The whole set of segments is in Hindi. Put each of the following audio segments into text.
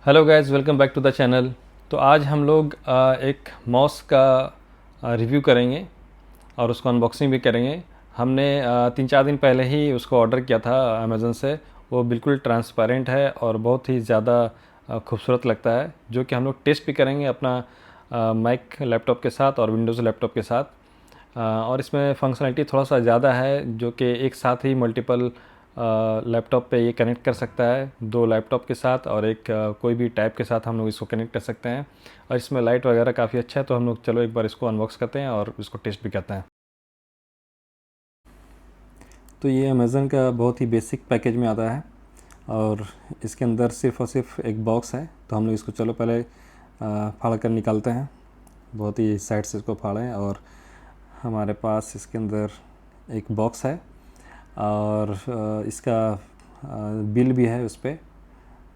Hello guys, welcome back to the channel. तो आज हम लोग एक माउस का रिव्यू करेंगे और उसको अनबॉक्सिंग भी करेंगे। हमने 3-4 दिन पहले ही उसको ऑर्डर किया था अमेज़न से। वो बिल्कुल ट्रांसपेरेंट है और बहुत ही ज़्यादा खूबसूरत लगता है, जो कि हम लोग टेस्ट भी करेंगे अपना मैक लैपटॉप के साथ और विंडोज़ लैपटॉप के साथ। और इसमें फंक्शनलिटी थोड़ा सा ज़्यादा है, जो कि एक साथ ही मल्टीपल लैपटॉप पे ये कनेक्ट कर सकता है, दो लैपटॉप के साथ और एक कोई भी टैब के साथ हम लोग इसको कनेक्ट कर सकते हैं। और इसमें लाइट वगैरह काफ़ी अच्छा है, तो हम लोग चलो एक बार इसको अनबॉक्स करते हैं और इसको टेस्ट भी करते हैं। तो ये अमेज़न का बहुत ही बेसिक पैकेज में आता है और इसके अंदर सिर्फ़ और सिर्फ एक बॉक्स है। तो हम लोग इसको चलो पहले फाड़ कर निकालते हैं। बहुत ही साइड से इसको फाड़ें और हमारे पास इसके अंदर एक बॉक्स है और इसका बिल भी है उस पर।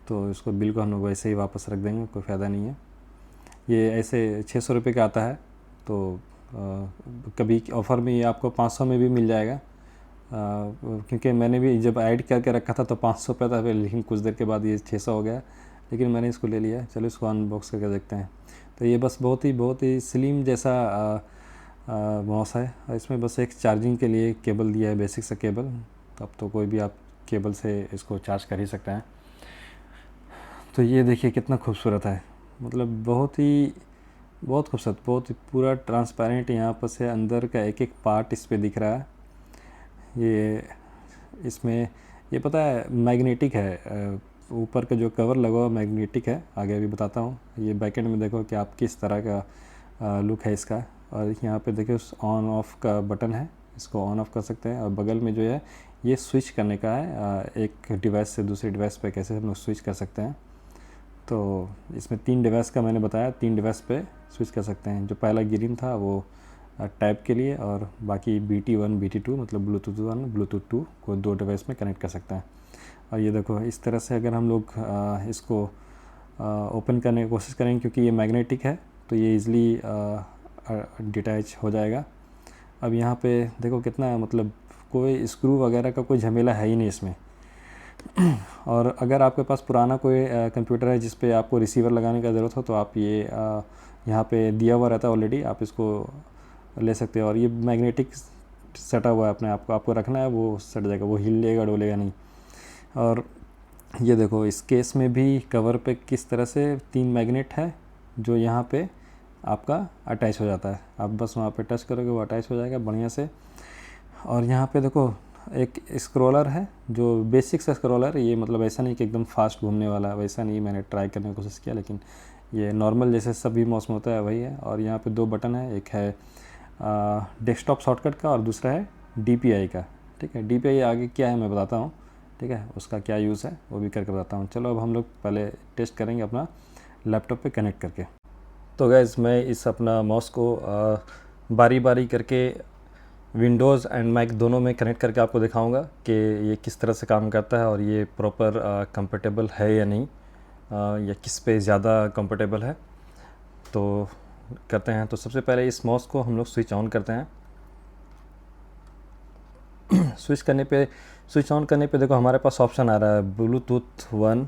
तो इसको बिल को हम लोग वैसे ही वापस रख देंगे, कोई फ़ायदा नहीं है। ये ऐसे 600 रुपये का आता है। तो कभी ऑफ़र में ये आपको 500 में भी मिल जाएगा, क्योंकि मैंने भी जब ऐड करके रखा था तो 500 रुपये था, लेकिन कुछ देर के बाद ये 600 हो गया। लेकिन मैंने इसको ले लिया। चलो इसको अनबॉक्स करके देखते हैं। तो ये बस बहुत ही स्लिम जैसा माउस है और इसमें बस एक चार्जिंग के लिए केबल दिया है, बेसिक सा केबल। तब तो कोई भी आप केबल से इसको चार्ज कर ही सकते हैं। तो ये देखिए कितना खूबसूरत है, मतलब बहुत खूबसूरत, बहुत ही पूरा ट्रांसपेरेंट। यहाँ पर से अंदर का एक एक पार्ट इस पे दिख रहा है। ये इसमें ये पता है मैग्नेटिक है, ऊपर का जो कवर लगा हुआ मैग्नेटिक है। आगे भी बताता हूँ। ये बैकेंड में देखो कि आप किस तरह का लुक है इसका। और यहाँ पे देखो ऑन ऑफ का बटन है, इसको ऑन ऑफ कर सकते हैं। और बगल में जो है ये स्विच करने का है, एक डिवाइस से दूसरे डिवाइस पे कैसे हम लोग स्विच कर सकते हैं। तो इसमें 3 डिवाइस का मैंने बताया, 3 डिवाइस पे स्विच कर सकते हैं। जो पहला ग्रीन था वो टैब के लिए, और बाकी BT1 BT2 मतलब ब्लूटूथ 1 ब्लूटूथ 2 को 2 डिवाइस में कनेक्ट कर सकते हैं। और ये देखो इस तरह से अगर हम लोग इसको ओपन करने की कोशिश करेंगे, क्योंकि ये मैग्नेटिक है तो ये ईज़िली डिटैच हो जाएगा। अब यहाँ पे देखो कितना, मतलब कोई स्क्रू वगैरह का कोई झमेला है ही नहीं इसमें। और अगर आपके पास पुराना कोई कंप्यूटर है जिस पे आपको रिसीवर लगाने का ज़रूरत हो, तो आप ये यहाँ पे दिया हुआ रहता है ऑलरेडी, आप इसको ले सकते हो। और ये मैग्नेटिक सटा हुआ है अपने आप को, आपको रखना है वो सट जाएगा, वो हिलेगा डोलेगा नहीं। और ये देखो इस केस में भी कवर पे किस तरह से 3 मैग्नेट है जो यहाँ पे आपका अटैच हो जाता है। आप बस वहाँ पे टच करोगे वो अटैच हो जाएगा बढ़िया से। और यहाँ पे देखो एक स्क्रॉलर है, जो बेसिक सा स्क्रॉलर। ये मतलब ऐसा नहीं कि एकदम फास्ट घूमने वाला, वैसा नहीं। मैंने ट्राई करने की कोशिश किया, लेकिन ये नॉर्मल जैसे सभी माउस में होता है वही है। और यहाँ पे 2 बटन है, एक है डेस्कटॉप शॉर्टकट का और दूसरा है DPI का। ठीक है, DPI आगे क्या है मैं बताता हूँ। ठीक है, उसका क्या यूज़ है वो भी करके बताता हूँ। चलो अब हम लोग पहले टेस्ट करेंगे अपना लैपटॉप पे कनेक्ट करके। तो गैस मैं इस अपना माउस को बारी बारी करके विंडोज़ एंड मैक दोनों में कनेक्ट करके आपको दिखाऊंगा कि ये किस तरह से काम करता है और ये प्रॉपर कंफर्टेबल है या नहीं, या किस पे ज़्यादा कंफर्टेबल है। तो करते हैं। तो सबसे पहले इस माउस को हम लोग स्विच ऑन करते हैं। स्विच ऑन करने पे देखो हमारे पास ऑप्शन आ रहा है ब्लूटूथ 1,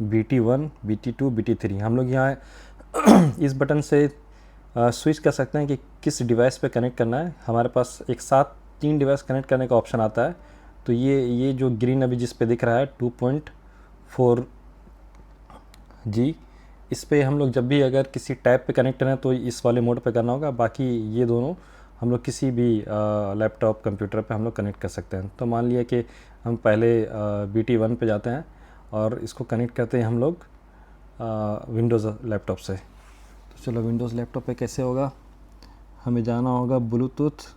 BT1 BT2 BT3। हम लोग यहाँ इस बटन से स्विच कर सकते हैं कि किस डिवाइस पे कनेक्ट करना है। हमारे पास एक साथ 3 डिवाइस कनेक्ट करने का ऑप्शन आता है। तो ये जो ग्रीन अभी जिस पे दिख रहा है 2.4G, इस पे हम लोग जब भी अगर किसी टैब पे कनेक्ट करें तो इस वाले मोड पे करना होगा। बाकी ये दोनों हम लोग किसी भी लैपटॉप कंप्यूटर पे हम लोग कनेक्ट कर सकते हैं। तो मान लिया कि हम पहले BT1 पे जाते हैं और इसको कनेक्ट करते हैं हम लोग विंडोज़ लैपटॉप से। तो चलो विंडोज़ लैपटॉप पे कैसे होगा, हमें जाना होगा ब्लूटूथ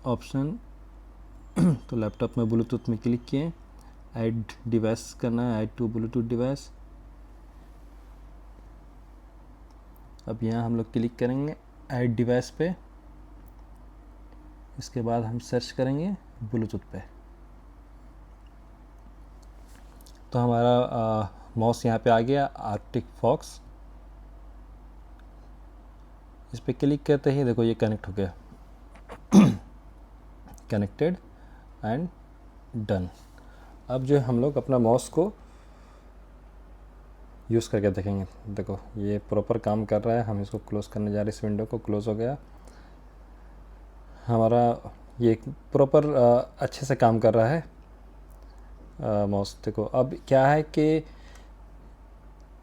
ऑप्शन। तो लैपटॉप में ब्लूटूथ में क्लिक किए, ऐड डिवाइस करना है, ऐड टू ब्लूटूथ डिवाइस। अब यहाँ हम लोग क्लिक करेंगे ऐड डिवाइस पे। इसके बाद हम सर्च करेंगे ब्लूटूथ पे। तो हमारा माउस यहाँ पे आ गया आर्टिक फॉक्स। इस पर क्लिक करते ही देखो ये कनेक्ट हो गया, कनेक्टेड एंड डन। अब जो हम लोग अपना माउस को यूज़ करके देखेंगे। देखो ये प्रॉपर काम कर रहा है। हम इसको क्लोज़ करने जा रहे हैं, इस विंडो को क्लोज़ हो गया हमारा। ये प्रॉपर अच्छे से काम कर रहा है माउस। देखो अब क्या है कि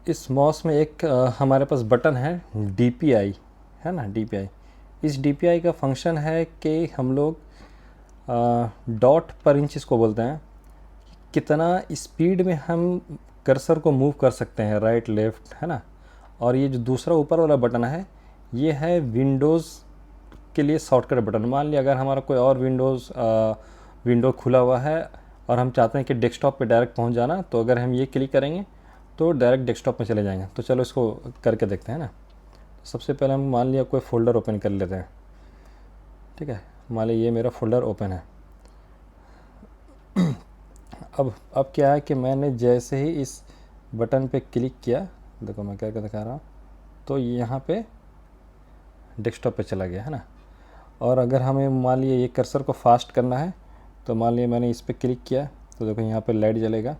इस माउस में एक हमारे पास बटन है DPI, है ना, DPI। इस DPI का फंक्शन है कि हम लोग डॉट पर इंच इसको बोलते हैं, कितना स्पीड में हम कर्सर को मूव कर सकते हैं, राइट लेफ़्ट, है ना। और ये जो दूसरा ऊपर वाला बटन है ये है विंडोज़ के लिए शॉर्टकट बटन। मान लिया अगर हमारा कोई और विंडो खुला हुआ है और हम चाहते हैं कि डेस्कटॉप पे डायरेक्ट पहुंच जाना, तो अगर हम ये क्लिक करेंगे तो डायरेक्ट डेस्कटॉप में चले जाएंगे। तो चलो इसको करके देखते हैं ना। सबसे पहले हम मान लिया कोई फ़ोल्डर ओपन कर लेते हैं, ठीक है। मान लिया ये मेरा फ़ोल्डर ओपन है। अब क्या है कि मैंने जैसे ही इस बटन पे क्लिक किया, देखो मैं करके दिखा रहा हूँ, तो यहाँ पे डेस्कटॉप पे चला गया, है ना। और अगर हमें मान लिया ये कर्सर को फास्ट करना है, तो मान लिया मैंने इस पर क्लिक किया तो देखो यहाँ पे लाइट जलेगा।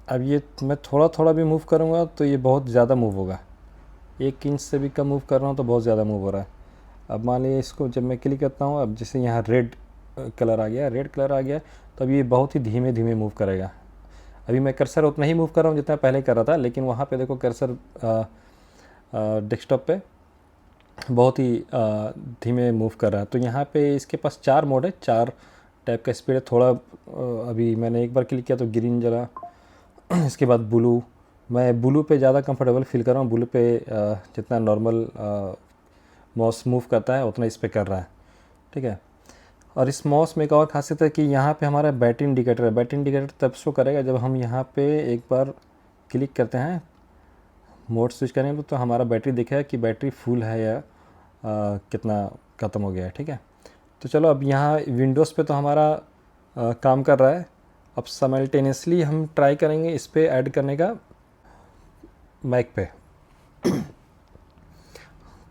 अब ये मैं थोड़ा थोड़ा भी मूव करूँगा तो ये बहुत ज़्यादा मूव होगा। 1 इंच से भी कम मूव कर रहा हूँ तो बहुत ज़्यादा मूव हो रहा है। अब मान लिया इसको जब मैं क्लिक करता हूँ, अब जैसे यहाँ रेड कलर आ गया, तो अब ये बहुत ही धीमे धीमे मूव करेगा। अभी मैं कर्सर उतना ही मूव कर रहा हूँ जितना पहले कर रहा था, लेकिन वहाँ पे देखो कर्सर डेस्कटॉप पे बहुत ही धीमे मूव कर रहा है। तो यहाँ पे इसके पास 4 मोड है, 4 टाइप का स्पीड है। थोड़ा अभी मैंने एक बार क्लिक किया तो ग्रीन जला, इसके बाद ब्लू। मैं ब्लू पे ज़्यादा कंफर्टेबल फील कर रहा हूँ। ब्लू पे जितना नॉर्मल माउस मूव करता है उतना इस पे कर रहा है, ठीक है। और इस माउस में एक और खासियत है कि यहाँ पे हमारा बैटरी इंडिकेटर है। बैटरी इंडिकेटर तब शो करेगा जब हम यहाँ पे एक बार क्लिक करते हैं, मोड स्विच करेंगे तो हमारा बैटरी दिखेगा कि बैटरी फुल है या कितना ख़त्म हो गया है, ठीक है। तो चलो अब यहाँ विंडोज़ पे तो हमारा काम कर रहा है। अब साइमल्टेनियसली हम ट्राई करेंगे इस पे ऐड करने का मैक पे।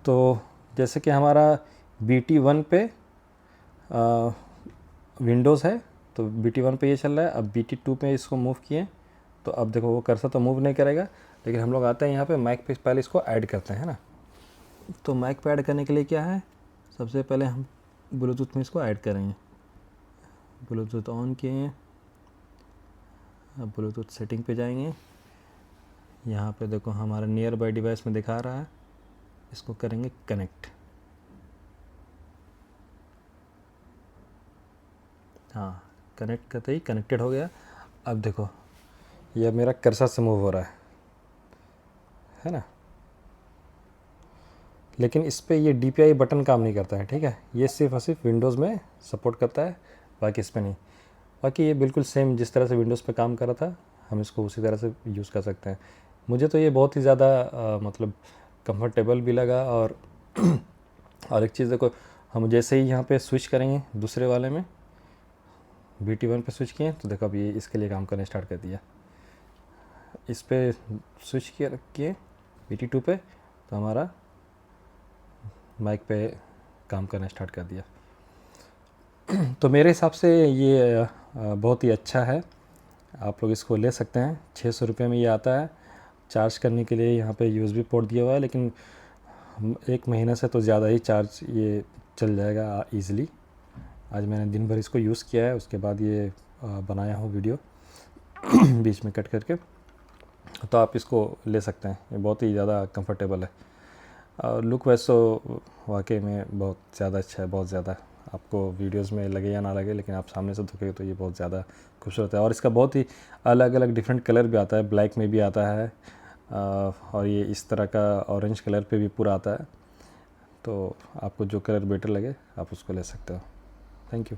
तो जैसे कि हमारा BT1 पे विंडोज़ है, तो BT1 पे ये चल रहा है। अब BT2 पे इसको मूव किए तो अब देखो वो कर्सर तो मूव नहीं करेगा, लेकिन हम लोग आते हैं यहाँ पे मैक पे, पहले इसको ऐड करते हैं, है ना। तो मैक पे ऐड करने के लिए क्या है, सबसे पहले हम ब्लूटूथ में इसको ऐड करेंगे। ब्लूटूथ ऑन किए, अब ब्लूटूथ सेटिंग पे जाएंगे। यहाँ पे देखो हमारा नियर बाय डिवाइस में दिखा रहा है, इसको करेंगे कनेक्ट। हाँ, कनेक्ट करते ही कनेक्टेड हो गया। अब देखो ये मेरा कर्सर से मूव हो रहा है ना। लेकिन इस पे ये DPI बटन काम नहीं करता है, ठीक है। ये सिर्फ और सिर्फ विंडोज़ में सपोर्ट करता है, बाकी इस पे नहीं। बाकी ये बिल्कुल सेम जिस तरह से विंडोज़ पे काम कर रहा था, हम इसको उसी तरह से यूज़ कर सकते हैं। मुझे तो ये बहुत ही ज़्यादा मतलब कंफर्टेबल भी लगा। और और एक चीज़ देखो, हम जैसे ही यहाँ पे स्विच करेंगे दूसरे वाले में, BT1 पे स्विच किए तो देखो अब ये इसके लिए काम करना स्टार्ट कर दिया। इस पे स्विच किए BT2 पे तो हमारा माइक पे काम करना स्टार्ट कर दिया। तो मेरे हिसाब से ये बहुत ही अच्छा है, आप लोग इसको ले सकते हैं। 600 रुपये में ये आता है। चार्ज करने के लिए यहाँ पे USB पोर्ट दिया हुआ है, लेकिन 1 महीने से तो ज़्यादा ही चार्ज ये चल जाएगा ईज़िली। आज मैंने दिन भर इसको यूज़ किया है, उसके बाद ये बनाया हूँ वीडियो बीच में कट करके। तो आप इसको ले सकते हैं, ये बहुत ही ज़्यादा कंफर्टेबल है। और लुक वैसे तो वाकई में बहुत ज़्यादा अच्छा है, बहुत ज़्यादा। आपको वीडियोस में लगे या ना लगे, लेकिन आप सामने से देखेंगे तो ये बहुत ज़्यादा खूबसूरत है। और इसका बहुत ही अलग अलग डिफरेंट कलर भी आता है, ब्लैक में भी आता है और ये इस तरह का ऑरेंज कलर पे भी पूरा आता है। तो आपको जो कलर बेटर लगे आप उसको ले सकते हो। Thank you.